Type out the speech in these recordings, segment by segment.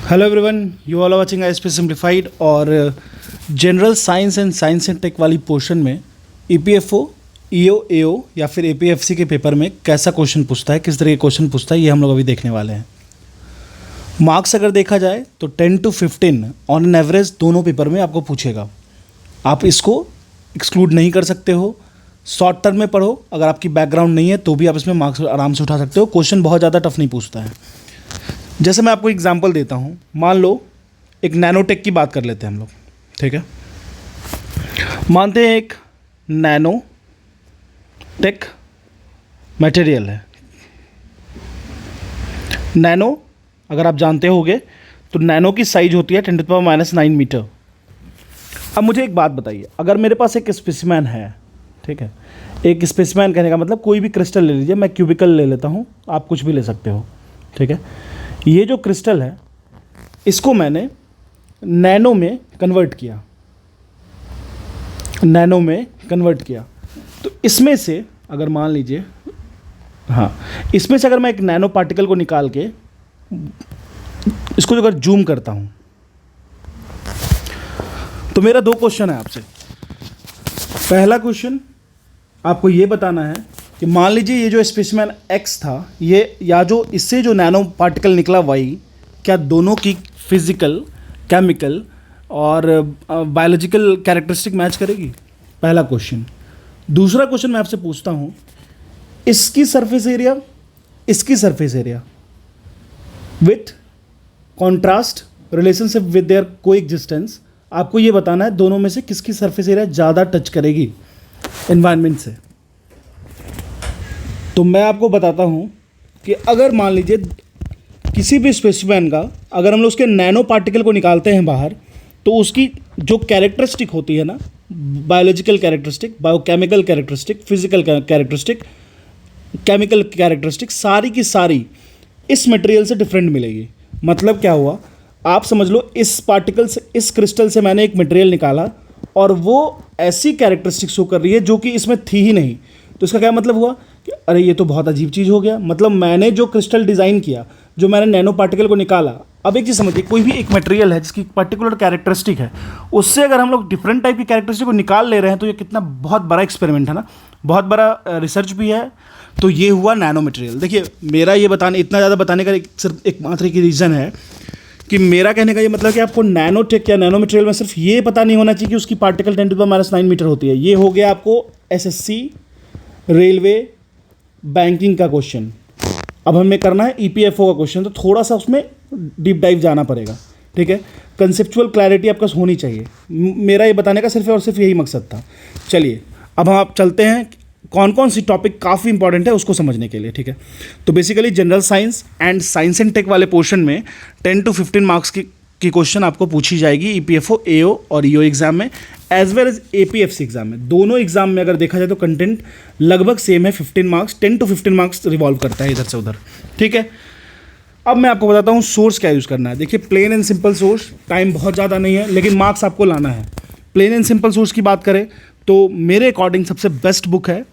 Hello everyone, you all are watching ISP simplified. और general science and tech वाली portion में EPFO, EO, AO या फिर APFC के पेपर में कैसा क्वेश्चन पूछता है, किस तरह के क्वेश्चन पूछता है, ये हम लोग अभी देखने वाले हैं। मार्क्स अगर देखा जाए तो 10 to 15 ऑन एन एवरेज दोनों पेपर में आपको पूछेगा। आप इसको एक्सक्लूड नहीं कर सकते हो। शॉर्ट टर्म में पढ़ो, अगर आपकी बैकग्राउंड नहीं है तो भी आप इसमें मार्क्स आराम से उठा सकते हो। क्वेश्चन बहुत ज़्यादा टफ नहीं पूछता है। जैसे मैं आपको एग्जांपल देता हूँ, मान लो एक नैनोटेक की बात कर लेते हैं हम लोग, ठीक है। मानते हैं एक नैनोटेक मटेरियल है। नैनो अगर आप जानते होगे तो नैनो की साइज होती है 10⁻⁹ मीटर। अब मुझे एक बात बताइए, अगर मेरे पास एक स्पेसिमेन है, ठीक है, एक स्पेसिमेन कहने का मतलब कोई भी क्रिस्टल ले लीजिए, मैं क्यूबिकल ले लेता हूँ, आप कुछ भी ले सकते हो, ठीक है। ये जो क्रिस्टल है इसको मैंने नैनो में कन्वर्ट किया, तो इसमें से अगर मान लीजिए, हाँ, इसमें से अगर मैं एक नैनो पार्टिकल को निकाल के इसको अगर जूम करता हूँ तो मेरा दो क्वेश्चन है आपसे। पहला क्वेश्चन आपको ये बताना है कि मान लीजिए ये जो स्पेसिमेन एक्स था, ये या जो इससे जो नैनो पार्टिकल निकला वाई, क्या दोनों की फिजिकल, केमिकल और बायोलॉजिकल कैरेक्टरिस्टिक मैच करेगी? पहला क्वेश्चन। दूसरा क्वेश्चन मैं आपसे पूछता हूँ, इसकी सरफेस एरिया, इसकी surface area with contrast relationship with their coexistence, आपको ये बताना है दोनों में से किसकी सरफेस एरिया ज़्यादा टच करेगी एनवायरनमेंट से। तो मैं आपको बताता हूँ कि अगर मान लीजिए किसी भी स्पेसिमेन का अगर हम लोग उसके नैनो पार्टिकल को निकालते हैं बाहर, तो उसकी जो कैरेक्टरिस्टिक होती है ना, biological characteristic, biochemical characteristic, physical characteristic, chemical characteristic, सारी की सारी इस मटेरियल से डिफरेंट मिलेगी। मतलब क्या हुआ, आप समझ लो इस पार्टिकल से, इस क्रिस्टल से मैंने एक मटेरियल निकाला और वो ऐसी कैरेक्टरिस्टिक शो कर रही है जो कि इसमें थी ही नहीं। तो इसका क्या मतलब हुआ कि अरे ये तो बहुत अजीब चीज़ हो गया। मतलब मैंने जो क्रिस्टल डिज़ाइन किया, जो मैंने नैनो पार्टिकल को निकाला, अब एक चीज़ समझिए, कोई भी एक मटेरियल है जिसकी पर्टिकुलर कैरेक्टरिस्टिक है, उससे अगर हम लोग डिफरेंट टाइप की कैरेक्टरिस्टिक को निकाल ले रहे हैं तो ये कितना बहुत बड़ा एक्सपेरिमेंट है ना, बहुत बड़ा रिसर्च भी है। तो ये हुआ नैनो मटेरियल। देखिए, मेरा ये बताने, इतना ज़्यादा बताने का सिर्फ एक मात्र एक रीज़न है कि मेरा कहने का ये मतलब कि आपको नैनोटेक या नैनो मटेरियल में सिर्फ ये पता नहीं होना चाहिए कि उसकी पार्टिकल 10⁻⁹ मीटर होती है। ये हो गया आपको एसएससी, रेलवे, बैंकिंग का क्वेश्चन। अब हमें करना है ईपीएफओ का क्वेश्चन, तो थोड़ा सा उसमें डीप डाइव जाना पड़ेगा, ठीक है। कंसेप्चुअल क्लैरिटी आपका होनी चाहिए। मेरा ये बताने का सिर्फ और सिर्फ यही मकसद था। चलिए, अब हम आप चलते हैं कौन कौन सी टॉपिक काफ़ी इंपॉर्टेंट है उसको समझने के लिए, ठीक है। तो basically general science and tech वाले पोर्शन में 10 to 15 मार्क्स की क्वेश्चन आपको पूछी जाएगी ईपीएफओ, एओ और ईओ एग्जाम में, as well as APFC exam में। दोनों एग्जाम में अगर देखा जाए तो कंटेंट लगभग सेम है। 15 मार्क्स, 10 to 15 मार्क्स रिवॉल्व करता है इधर से उधर, ठीक है। अब मैं आपको बताता हूँ सोर्स क्या यूज़ करना है। देखिए, plain and simple source, time बहुत ज़्यादा नहीं है लेकिन मार्क्स आपको लाना है। प्लेन एंड सिंपल सोर्स की बात करें तो मेरे अकॉर्डिंग सबसे बेस्ट बुक है,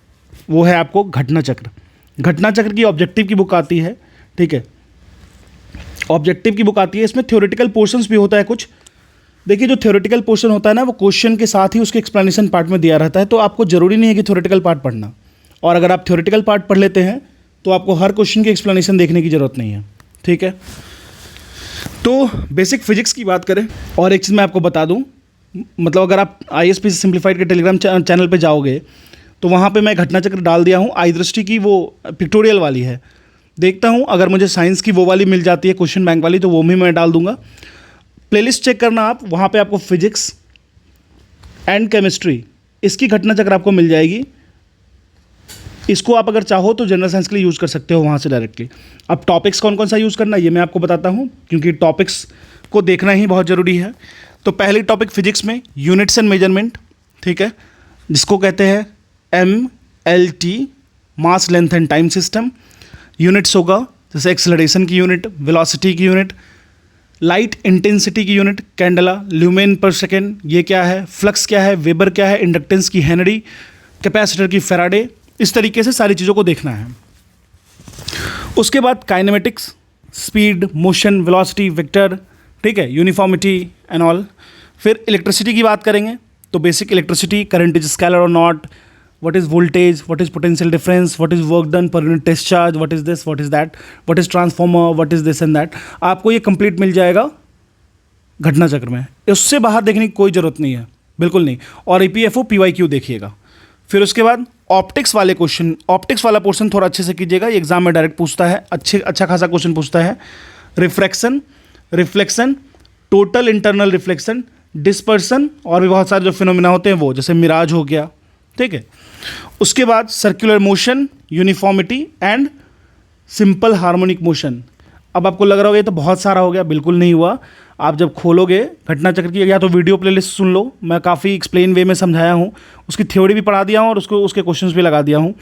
वो है आपको घटना चक्र। घटना चक्र की ऑब्जेक्टिव की बुक आती है, ठीक है, ऑब्जेक्टिव की बुक आती है। इसमें थ्योरेटिकल पोर्शंस भी होता है कुछ। देखिए, जो थ्योरेटिकल पोर्शन होता है ना, वो क्वेश्चन के साथ ही उसके एक्सप्लेनेशन पार्ट में दिया रहता है, तो आपको ज़रूरी नहीं है कि थ्योरेटिकल पार्ट पढ़ना। और अगर आप थ्योरेटिकल पार्ट पढ़ लेते हैं तो आपको हर क्वेश्चन की एक्सप्लेनेशन देखने की ज़रूरत नहीं है, ठीक है। तो बेसिक फिजिक्स की बात करें, और एक चीज़ मैं आपको बता दूँ, मतलब अगर आप आईएसपी सिंप्लीफाइड के टेलीग्राम चैनल पर जाओगे तो वहाँ पे मैं घटना चक्र डाल दिया हूँ। आई दृष्टि की वो पिक्टोरियल वाली है, देखता हूँ अगर मुझे साइंस की वो वाली मिल जाती है, क्वेश्चन बैंक वाली, तो वो भी मैं डाल दूंगा। प्लेलिस्ट चेक करना आप, वहाँ पे आपको फिजिक्स एंड केमिस्ट्री, इसकी घटना चक्र आपको मिल जाएगी। इसको आप अगर चाहो तो जनरल साइंस के लिए यूज़ कर सकते हो वहाँ से डायरेक्टली। अब टॉपिक्स कौन कौन सा यूज़ करना है ये मैं आपको बताता हूँ, क्योंकि टॉपिक्स को देखना ही बहुत ज़रूरी है। तो पहली टॉपिक फिजिक्स में यूनिट्स एंड मेजरमेंट, ठीक है, जिसको कहते हैं MLT, mass length and time system. Units होगा जैसे एक्सेलरेशन की यूनिट, वेलोसिटी की यूनिट, लाइट इंटेंसिटी की यूनिट कैंडला, ल्यूमेन पर सेकेंड, ये क्या है, फ्लक्स क्या है, वेबर क्या है, इंडक्टेंस की हेनरी, कैपेसिटर की फैराडे। इस तरीके से सारी चीज़ों को देखना है। उसके बाद kinematics, speed, motion, velocity, vector, ठीक है, यूनिफॉर्मिटी एंड ऑल। फिर इलेक्ट्रिसिटी की बात करेंगे तो basic electricity, current is scalar और not, what is voltage, what is potential difference, what is work done per unit discharge, what is this, what is that, what is transformer, what is this and that। आपको ये complete मिल जाएगा घटना चक्र में, उससे बाहर देखने की कोई ज़रूरत नहीं है, बिल्कुल नहीं। और EPFO PYQ देखिएगा। फिर उसके बाद ऑप्टिक्स वाले क्वेश्चन, ऑप्टिक्स वाला पोर्शन थोड़ा अच्छे से कीजिएगा, ये एग्जाम में डायरेक्ट पूछता है, अच्छा खासा क्वेश्चन पूछता है। Refraction, reflection, total internal reflection, dispersion और भी बहुत सारे जो फिनोमिना होते हैं वो, जैसे मिराज हो गया, ठीक है। उसके बाद circular motion, uniformity and simple harmonic motion. अब आपको लग रहा होगा ये तो बहुत सारा हो गया, बिल्कुल नहीं हुआ। आप जब खोलोगे घटना चक्र की, या तो वीडियो प्लेलिस्ट सुन लो, मैं काफ़ी एक्सप्लेन वे में समझाया हूँ, उसकी थ्योरी भी पढ़ा दिया हूँ और उसके क्वेश्चंस भी लगा दिया हूँ।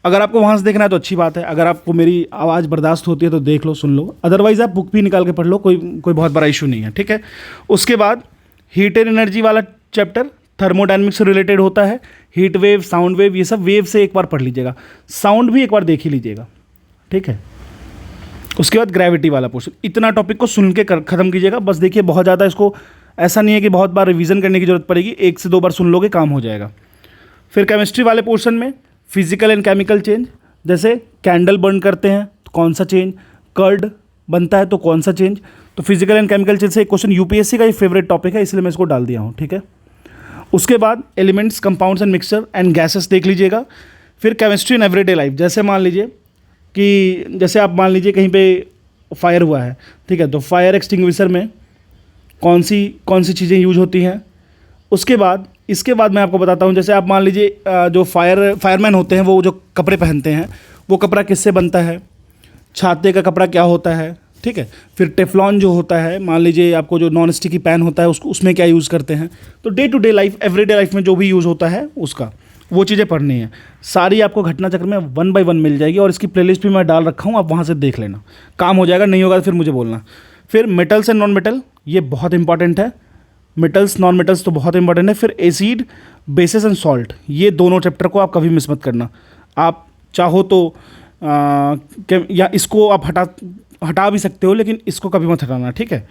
अगर आपको वहाँ से देखना है तो अच्छी बात है, अगर आपको मेरी आवाज़ बर्दाश्त होती है तो देख लो, सुन लो, अदरवाइज़ आप बुक भी निकाल के पढ़ लो, कोई बहुत बड़ा इशू नहीं है, ठीक है। उसके बाद हीट एंड एनर्जी वाला चैप्टर थर्मोडायनेमिक्स से रिलेटेड होता है, हीट वेव, साउंड वेव, ये सब वेव से एक बार पढ़ लीजिएगा, साउंड भी एक बार देख ही लीजिएगा, ठीक है। उसके बाद ग्रेविटी वाला पोर्शन, इतना टॉपिक को सुन के ख़त्म कीजिएगा बस। देखिए बहुत ज़्यादा इसको ऐसा नहीं है कि बहुत बार रिवीजन करने की ज़रूरत पड़ेगी, 1 से 2 बार सुन लोगे काम हो जाएगा। फिर केमिस्ट्री वाले पोर्शन में फिजिकल एंड केमिकल चेंज, जैसे कैंडल बर्न करते हैं तो कौन सा चेंज, कर्ड बनता है तो कौन सा चेंज, तो फिजिकल एंड केमिकल चेंज से एक क्वेश्चन UPSC का ही फेवरेट टॉपिक है, इसलिए मैं इसको डाल दिया हूँ, ठीक है। उसके बाद elements, compounds and mixture and gases देख लीजिएगा। फिर केमिस्ट्री इन एवरीडे लाइफ, जैसे मान लीजिए कि जैसे आप मान लीजिए कहीं पे फायर हुआ है, ठीक है, तो फायर एक्सटिंग्विशर में कौन सी चीज़ें यूज होती हैं। उसके बाद इसके बाद मैं आपको बताता हूँ, जैसे आप मान लीजिए जो फायरमैन होते हैं वो जो कपड़े पहनते हैं वो कपड़ा किससे बनता है, छाते का कपड़ा क्या होता है, ठीक है। फिर टेफ्लॉन जो होता है, मान लीजिए आपको जो नॉन स्टिकी पैन होता है उसमें क्या यूज़ करते हैं। तो day to day life, everyday life में जो भी यूज़ होता है उसका, वो चीज़ें पढ़नी है सारी, आपको घटना चक्र में 1 by 1 मिल जाएगी। और इसकी प्लेलिस्ट भी मैं डाल रखा हूँ, आप वहाँ से देख लेना, काम हो जाएगा। नहीं होगा तो फिर मुझे बोलना। फिर मेटल्स एंड नॉन मेटल, ये बहुत इंपॉर्टेंट है, मेटल्स नॉन मेटल्स तो बहुत इंपॉर्टेंट है। फिर एसिड, बेसिस एंड सॉल्ट, ये दोनों चैप्टर को आप कभी मिस मत करना। आप चाहो तो या इसको आप हटा भी सकते हो, लेकिन इसको कभी मत हटाना, ठीक है।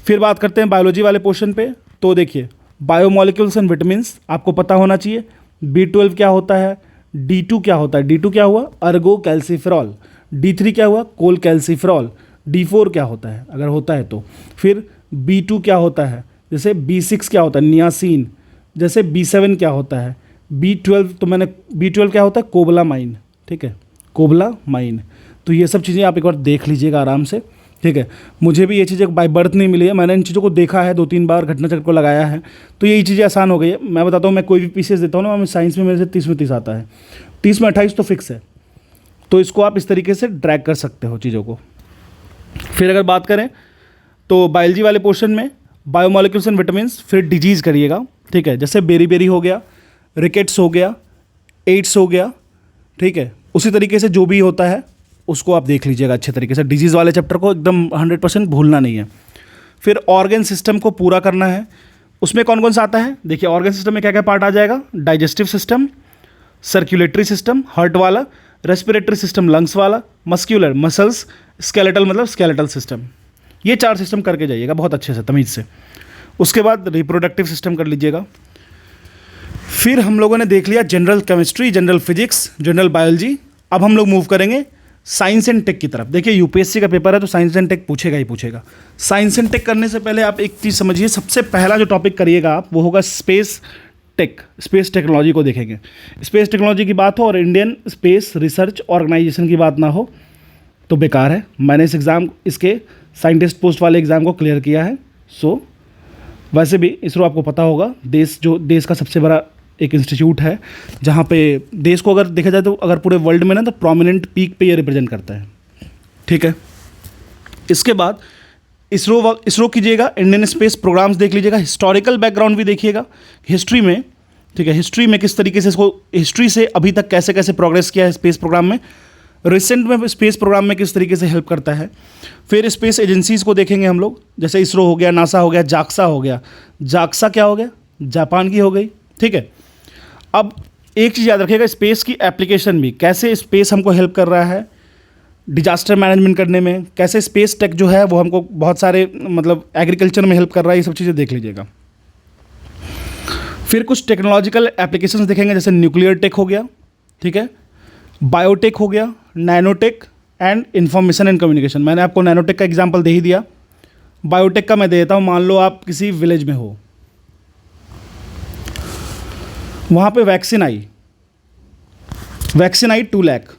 फिर बात करते हैं बायोलॉजी वाले पोर्शन पे। तो देखिए बायोमोलिक्यूल्स एंड विटामिन्स आपको पता होना चाहिए। B12 क्या होता है, D2 क्या होता है, D2 क्या हुआ, अर्गो कैल्सिफेरॉल, D3 क्या हुआ, कोल कैल्सिफेरॉल, D4 क्या होता है अगर होता है तो। फिर B2 क्या होता है, जैसे B6 क्या होता है, नियासिन, जैसे B7 क्या होता है, B12 तो मैंने B12 क्या होता है, कोबलामाइन, ठीक है, कोबलामाइन। तो ये सब चीज़ें आप एक बार देख लीजिएगा आराम से, ठीक है। मुझे भी ये चीज़ें बाय बर्थ नहीं मिली है, मैंने इन चीज़ों को देखा है, 2-3 बार घटना चक्र को लगाया है, तो यही चीज़ें आसान हो गई है। मैं बताता हूँ, मैं कोई भी पीसीएस देता हूँ ना, मैं साइंस में मेरे से 30 में 30 आता है, 30 में 28 तो फिक्स है। तो इसको आप इस तरीके से ड्रैग कर सकते हो चीज़ों को। फिर अगर बात करें तो बायोलॉजी वाले पोर्शन में बायोमोलिक्यूल्स एंड विटामिन्स, फिर डिजीज़ करिएगा, ठीक है, जैसे बेरी हो गया, रिकेट्स हो गया, एड्स हो गया, ठीक है। उसी तरीके से जो भी होता है उसको आप देख लीजिएगा अच्छे तरीके से। डिजीज़ वाले चैप्टर को एकदम 100% भूलना नहीं है। फिर ऑर्गन सिस्टम को पूरा करना है, उसमें कौन कौन सा आता है। देखिए ऑर्गन सिस्टम में क्या क्या पार्ट आ जाएगा, digestive system, circulatory system heart वाला, रेस्पिरेटरी सिस्टम लंग्स वाला, मस्क्यूलर मसल्स, स्केलेटल मतलब स्केलेटल सिस्टम। ये 4 सिस्टम करके जाइएगा बहुत अच्छे से तमीज़ से। उसके बाद रिप्रोडक्टिव सिस्टम कर लीजिएगा। फिर हम लोगों ने देख लिया general chemistry, general physics, general biology. अब हम लोग मूव करेंगे साइंस एंड टेक की तरफ। देखिए यूपीएससी का पेपर है तो साइंस एंड टेक पूछेगा ही पूछेगा। साइंस एंड टेक करने से पहले आप एक चीज़ समझिए, सबसे पहला जो टॉपिक करिएगा आप वो होगा स्पेस टेक, स्पेस टेक्नोलॉजी को देखेंगे। स्पेस टेक्नोलॉजी की बात हो और इंडियन स्पेस रिसर्च ऑर्गेनाइजेशन की बात ना हो तो बेकार है। मैंने इस एग्ज़ाम, इसके साइंटिस्ट पोस्ट वाले एग्ज़ाम को क्लियर किया है। सो वैसे भी इसरो आपको पता होगा, देश का सबसे बड़ा एक इंस्टीट्यूट है जहाँ पे देश को अगर देखा जाए तो अगर पूरे वर्ल्ड में ना तो प्रोमिनेंट पीक पे ये रिप्रेजेंट करता है, ठीक है। इसके बाद इसरो कीजिएगा, इंडियन स्पेस प्रोग्राम्स देख लीजिएगा, हिस्टोरिकल बैकग्राउंड भी देखिएगा हिस्ट्री में, ठीक है। हिस्ट्री में किस तरीके से इसको, हिस्ट्री से अभी तक कैसे कैसे प्रोग्रेस किया है स्पेस प्रोग्राम में, रिसेंट में स्पेस प्रोग्राम में किस तरीके से हेल्प करता है। फिर स्पेस एजेंसीज़ को देखेंगे हम लोग, जैसे इसरो हो गया, नासा हो गया, जाक्सा हो गया। जाक्सा क्या हो गया, जापान की हो गई, ठीक है। अब एक चीज़ याद रखिएगा, स्पेस की एप्लीकेशन भी, कैसे स्पेस हमको हेल्प कर रहा है। डिजास्टर मैनेजमेंट करने में, कैसे स्पेस टेक जो है वो हमको बहुत सारे मतलब एग्रीकल्चर में हेल्प कर रहा है, ये सब चीज़ें देख लीजिएगा। फिर कुछ टेक्नोलॉजिकल एप्लीकेशंस देखेंगे, जैसे न्यूक्लियर टेक हो गया, ठीक है, बायोटेक हो गया, nanotech and information and communication. मैंने आपको नैनोटेक का एग्जांपल दे ही दिया। बायोटेक का मैं देता हूँ, मान लो आप किसी विलेज में हो, वहाँ पे वैक्सीन आई 2 लाख,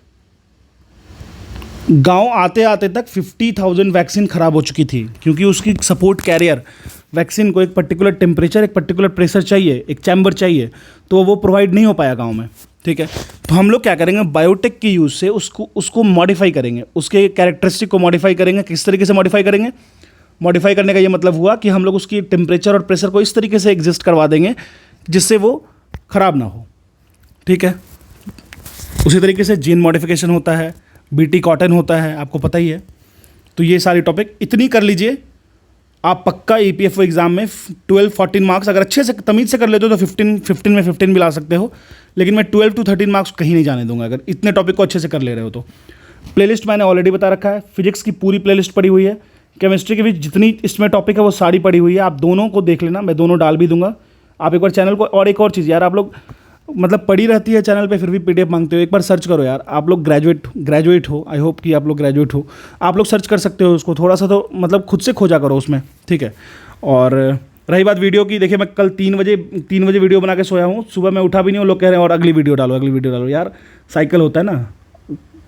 गांव आते आते तक 50,000 वैक्सीन ख़राब हो चुकी थी, क्योंकि उसकी सपोर्ट कैरियर वैक्सीन को एक पर्टिकुलर टेम्परेचर, एक पर्टिकुलर प्रेशर चाहिए, एक चैम्बर चाहिए, तो वो प्रोवाइड नहीं हो पाया गांव में, ठीक है। तो हम लोग क्या करेंगे, बायोटेक की यूज़ से उसको मॉडिफाई करेंगे, उसके कैरेक्टरिस्टिक को मॉडिफाई करेंगे। किस तरीके से मॉडिफाई करेंगे? मॉडिफाई करने का ये मतलब हुआ कि हम लोग उसकी टेम्परेचर और प्रेशर को इस तरीके से एग्जिस्ट करवा देंगे जिससे वो ख़राब ना हो, ठीक है। उसी तरीके से जीन मॉडिफिकेशन होता है, बीटी कॉटन होता है, आपको पता ही है। तो ये सारी टॉपिक इतनी कर लीजिए, आप पक्का EPFO एग्ज़ाम में 12-14 मार्क्स अगर अच्छे से तमीज़ से कर लेते हो तो 15 में 15 भी ला सकते हो, लेकिन मैं 12 to 13 मार्क्स कहीं नहीं जाने दूंगा अगर इतने टॉपिक को अच्छे से कर ले रहे हो तो। प्लेलिस्ट मैंने ऑलरेडी बता रखा है, फिजिक्स की पूरी प्लेलिस्ट पड़ी हुई है, केमिस्ट्री की भी जितनी इसमें टॉपिक है वो सारी पड़ी हुई है, आप दोनों को देख लेना, मैं दोनों डाल भी दूंगा। आप एक बार चैनल को, और एक और चीज़ यार, आप लोग मतलब पड़ी रहती है चैनल पे फिर भी PDF मांगते हो, एक बार सर्च करो यार। आप लोग ग्रेजुएट हो, आई होप कि आप लोग ग्रेजुएट हो, आप लोग सर्च कर सकते हो उसको, थोड़ा सा तो मतलब खुद से खोजा करो उसमें, ठीक है। और रही बात वीडियो की, देखिए मैं कल 3 बजे वीडियो बना के सोया हूँ, सुबह मैं उठा भी नहीं हूँ, लोग कह रहे हैं और अगली वीडियो डालो यार, साइकिल होता है ना,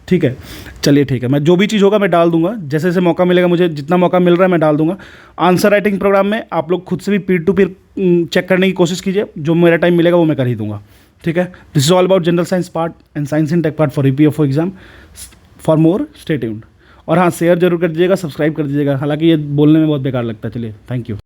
ठीक है। चलिए ठीक है, मैं जो भी चीज़ होगा मैं डाल दूंगा, जैसे जैसे मौका मिलेगा, मुझे जितना मौका मिल रहा है मैं डाल दूंगा। आंसर राइटिंग प्रोग्राम में आप लोग खुद से भी पीर टू पीर चेक करने की कोशिश कीजिए, जो मेरा टाइम मिलेगा वो मैं कर ही दूंगा, ठीक है। This is all about general science part and science in tech part for EPFO exam. For more stay tuned. और हाँ, शेयर जरूर कर दीजिएगा, सब्सक्राइब कर दीजिएगा, हालांकि ये बोलने में बहुत बेकार लगता है। चलिए, थैंक यू।